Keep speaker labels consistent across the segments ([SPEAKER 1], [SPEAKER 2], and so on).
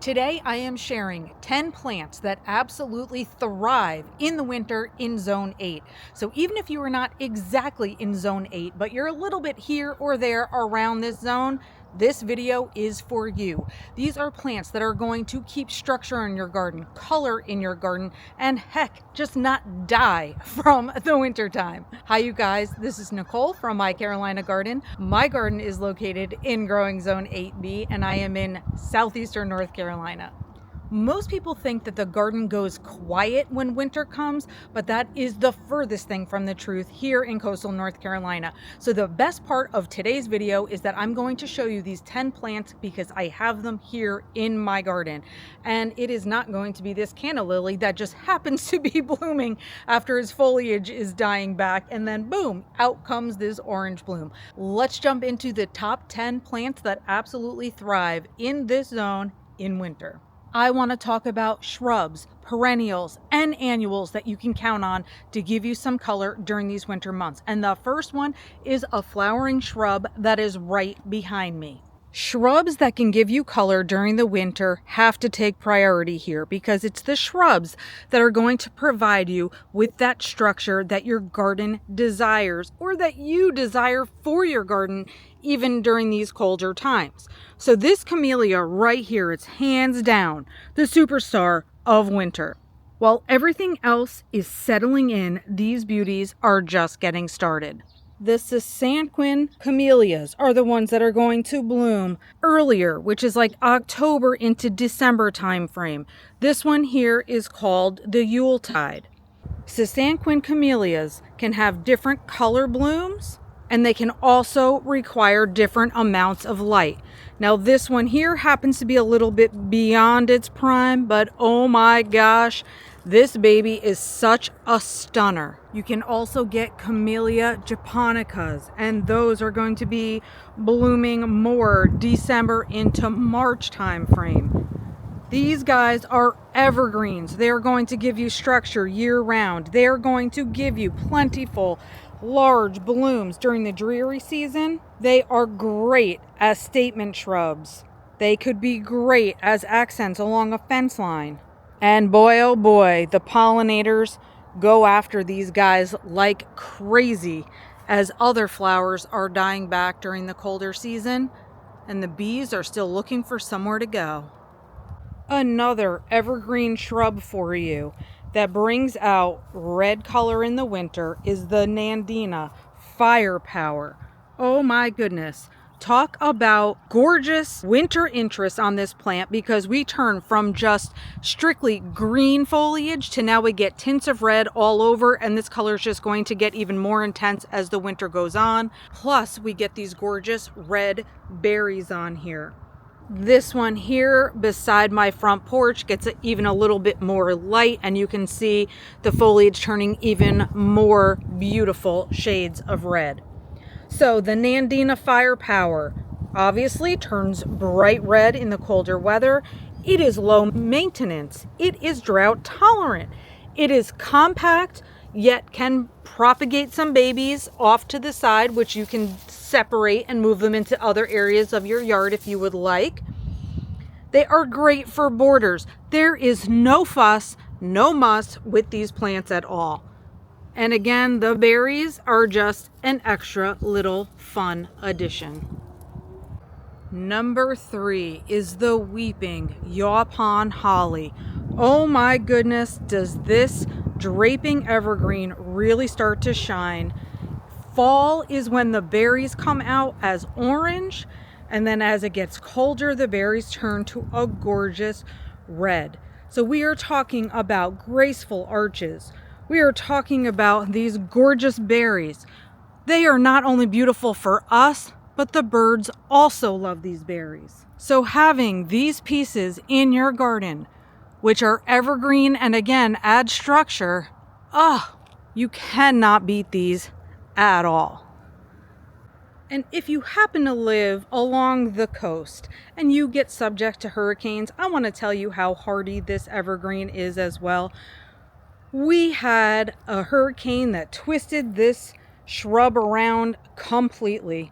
[SPEAKER 1] Today I am sharing 10 plants that absolutely thrive in the winter in Zone 8. So even if you are not exactly in Zone 8, but you're a little bit here or there around this zone, this video is for you. These are plants that are going to keep structure in your garden, color in your garden, and heck, just not die from the winter time. Hi you guys, this is Nicole from My Carolina Garden. My garden is located in Growing Zone 8B and I am in southeastern North Carolina. Most people think that the garden goes quiet when winter comes, but that is the furthest thing from the truth here in coastal North Carolina. So the best part of today's video is that I'm going to show you these 10 plants because I have them here in my garden. And it is not going to be this canna lily that just happens to be blooming after its foliage is dying back and then boom, out comes this orange bloom. Let's jump into the top 10 plants that absolutely thrive in this zone in winter. I want to talk about shrubs, perennials, and annuals that you can count on to give you some color during these winter months. And the first one is a flowering shrub that is right behind me. Shrubs that can give you color during the winter have to take priority here because it's the shrubs that are going to provide you with that structure that your garden desires or that you desire for your garden even during these colder times. So this camellia right here, it's hands down the superstar of winter. While everything else is settling in, these beauties are just getting started. The Sanquin camellias are the ones that are going to bloom earlier, which is like October into December time frame. This one here is called the Yuletide. Sanquin camellias can have different color blooms and they can also require different amounts of light. Now this one here happens to be a little bit beyond its prime, but oh my gosh, this baby is such a stunner. You can also get Camellia japonicas, and those are going to be blooming more December into March time frame. These guys are evergreens. They're going to give you structure year round. They're going to give you plentiful, large blooms during the dreary season. They are great as statement shrubs. They could be great as accents along a fence line. And boy, oh boy, the pollinators go after these guys like crazy as other flowers are dying back during the colder season and the bees are still looking for somewhere to go. Another evergreen shrub for you that brings out red color in the winter is the Nandina Firepower. Oh my goodness. Talk about gorgeous winter interest on this plant because we turn from just strictly green foliage to now we get tints of red all over, and this color is just going to get even more intense as the winter goes on. Plus we get these gorgeous red berries on here. This one here beside my front porch gets even a little bit more light and you can see the foliage turning even more beautiful shades of red. So the Nandina Firepower obviously turns bright red in the colder weather. It is low maintenance. It is drought tolerant. It is compact, yet can propagate some babies off to the side, which you can separate and move them into other areas of your yard if you would like. They are great for borders. There is no fuss, no muss with these plants at all. And again, the berries are just an extra little fun addition. Number 3 is the weeping yaupon holly. Oh my goodness, does this draping evergreen really start to shine. Fall is when the berries come out as orange, and then as it gets colder, the berries turn to a gorgeous red. So we are talking about graceful arches. We are talking about these gorgeous berries. They are not only beautiful for us, but the birds also love these berries. So having these pieces in your garden, which are evergreen and again add structure, you cannot beat these at all. And if you happen to live along the coast and you get subject to hurricanes, I want to tell you how hardy this evergreen is as well. We had a hurricane that twisted this shrub around completely.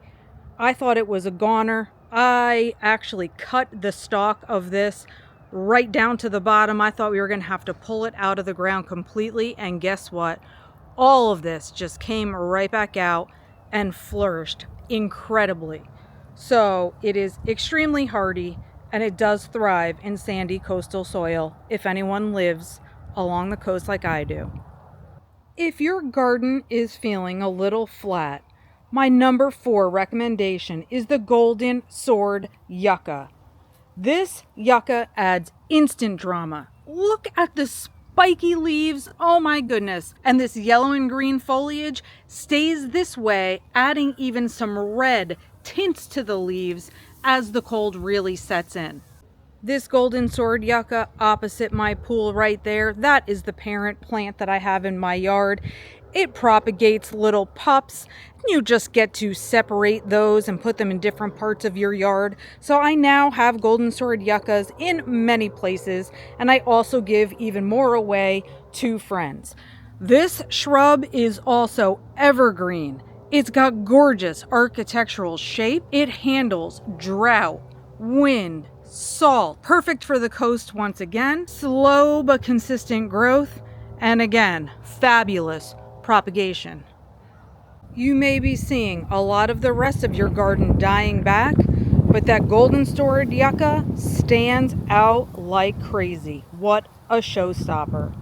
[SPEAKER 1] I thought it was a goner. I actually cut the stalk of this right down to the bottom. I thought we were gonna have to pull it out of the ground completely, and guess what? All of this just came right back out and flourished incredibly. So it is extremely hardy, and it does thrive in sandy coastal soil if anyone lives along the coast like I do. If your garden is feeling a little flat, my number 4 recommendation is the golden sword yucca. This yucca adds instant drama. Look at the spiky leaves, oh my goodness. And this yellow and green foliage stays this way, adding even some red tints to the leaves as the cold really sets in. This golden sword yucca opposite my pool right there, that is the parent plant that I have in my yard. It propagates little pups. You just get to separate those and put them in different parts of your yard. So I now have golden sword yuccas in many places, and I also give even more away to friends. This shrub is also evergreen. It's got gorgeous architectural shape. It handles drought, wind, salt. Perfect for the coast once again. Slow but consistent growth. And again, fabulous propagation. You may be seeing a lot of the rest of your garden dying back, but that golden sword yucca stands out like crazy. What a showstopper.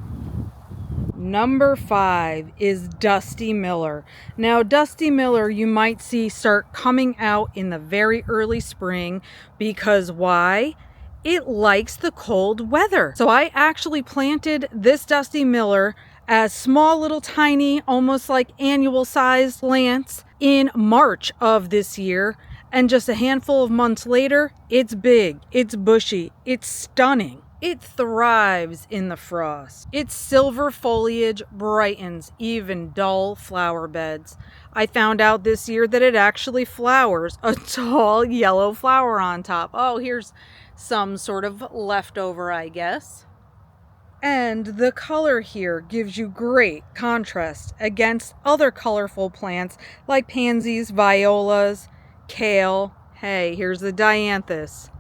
[SPEAKER 1] Number 5 is Dusty Miller. Now, Dusty Miller you might see start coming out in the very early spring because why? It likes the cold weather. So I actually planted this Dusty Miller as small little tiny, almost like annual sized plants in March of this year. And just a handful of months later, it's big, it's bushy, it's stunning. It thrives in the frost. Its silver foliage brightens even dull flower beds. I found out this year that it actually flowers a tall yellow flower on top. Oh, here's some sort of leftover, I guess. And the color here gives you great contrast against other colorful plants like pansies, violas, kale. Hey, here's the Dianthus.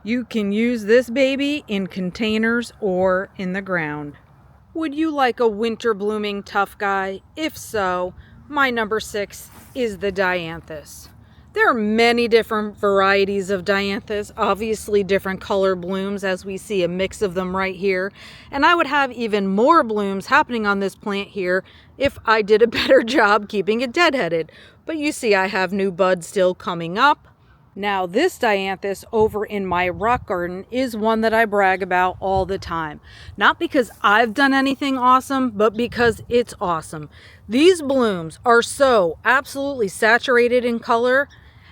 [SPEAKER 1] You can use this baby in containers or in the ground. Would you like a winter blooming tough guy? If so, my number 6 is the Dianthus. There are many different varieties of Dianthus, obviously different color blooms as we see a mix of them right here. And I would have even more blooms happening on this plant here if I did a better job keeping it deadheaded. But you see I have new buds still coming up. Now this Dianthus over in my rock garden is one that I brag about all the time. Not because I've done anything awesome, but because it's awesome. These blooms are so absolutely saturated in color,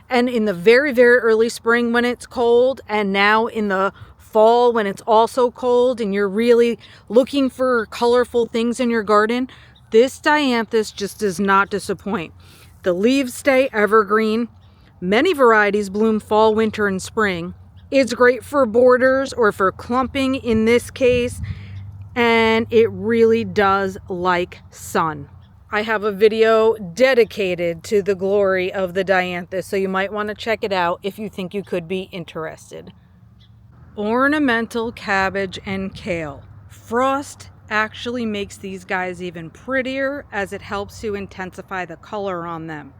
[SPEAKER 1] and in the very, very early spring when it's cold, and now in the fall when it's also cold and you're really looking for colorful things in your garden, this Dianthus just does not disappoint. The leaves stay evergreen. Many varieties bloom fall, winter, and spring. It's great for borders or for clumping in this case, and it really does like sun. I have a video dedicated to the glory of the Dianthus, so you might want to check it out if you think you could be interested. Ornamental cabbage and kale. Frost actually makes these guys even prettier as it helps to intensify the color on them.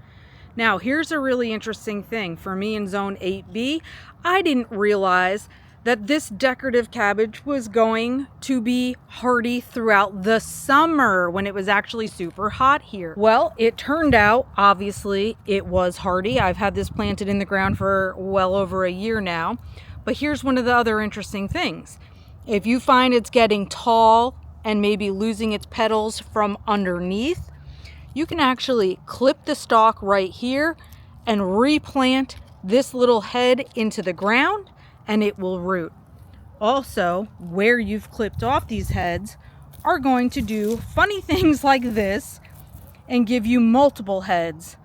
[SPEAKER 1] Now, here's a really interesting thing. For me in Zone 8B, I didn't realize that this decorative cabbage was going to be hardy throughout the summer when it was actually super hot here. Well, it turned out, obviously, it was hardy. I've had this planted in the ground for well over a year now. But here's one of the other interesting things. If you find it's getting tall and maybe losing its petals from underneath, you can actually clip the stalk right here and replant this little head into the ground and it will root. Also, where you've clipped off these heads are going to do funny things like this and give you multiple heads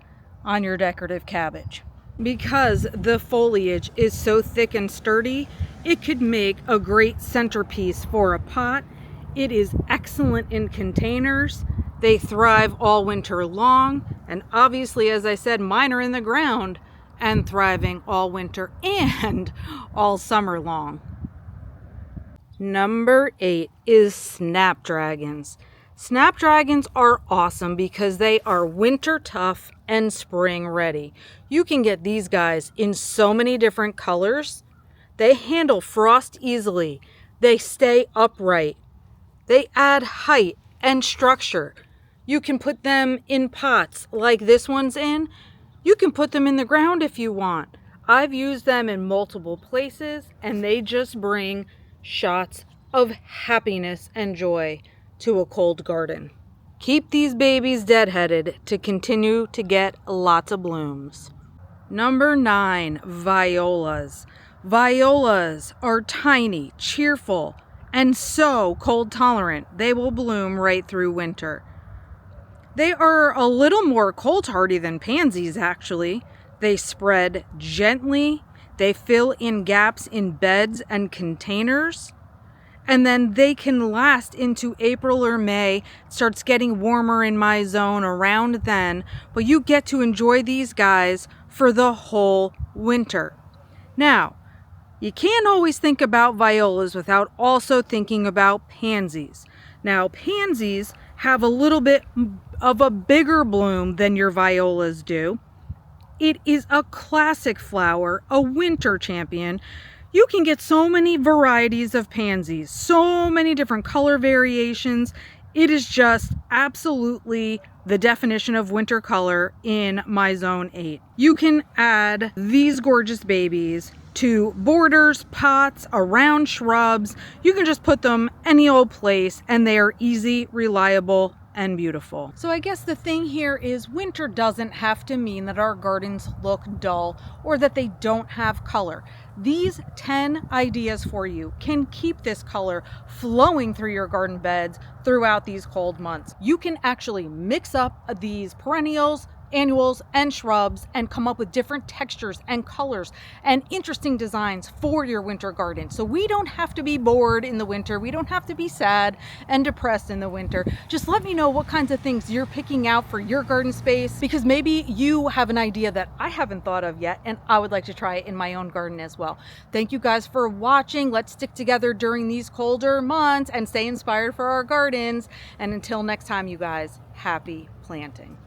[SPEAKER 1] on your decorative cabbage. Because the foliage is so thick and sturdy, it could make a great centerpiece for a pot. It is excellent in containers. They thrive all winter long, and obviously, as I said, mine are in the ground and thriving all winter. And all summer long. Number 8 is Snapdragons. Snapdragons are awesome because they are winter tough and spring ready. You can get these guys in so many different colors. They handle frost easily. They stay upright. They add height and structure. You can put them in pots like this one's in. You can put them in the ground if you want. I've used them in multiple places and they just bring shots of happiness and joy to a cold garden. Keep these babies deadheaded to continue to get lots of blooms. Number 9, violas. Violas are tiny, cheerful, and so cold tolerant. They will bloom right through winter. They are a little more cold hardy than pansies actually. They spread gently. They fill in gaps in beds and containers. And then they can last into April or May. It starts getting warmer in my zone around then, but you get to enjoy these guys for the whole winter. Now, you can't always think about violas without also thinking about pansies. Now, pansies have a little bit of a bigger bloom than your violas do. It is a classic flower, a winter champion. You can get so many varieties of pansies, so many different color variations. It is just absolutely the definition of winter color in my zone 8. You can add these gorgeous babies to borders, pots, around shrubs. You can just put them any old place and they are easy, reliable, and beautiful. So I guess the thing here is winter doesn't have to mean that our gardens look dull or that they don't have color. These 10 ideas for you can keep this color flowing through your garden beds throughout these cold months. You can actually mix up these perennials, annuals, and shrubs and come up with different textures and colors and interesting designs for your winter garden. So we don't have to be bored in the winter. We don't have to be sad and depressed in the winter. Just let me know what kinds of things you're picking out for your garden space, because maybe you have an idea that I haven't thought of yet and I would like to try it in my own garden as well. Thank you guys for watching. Let's stick together during these colder months and stay inspired for our gardens. And until next time, you guys, happy planting.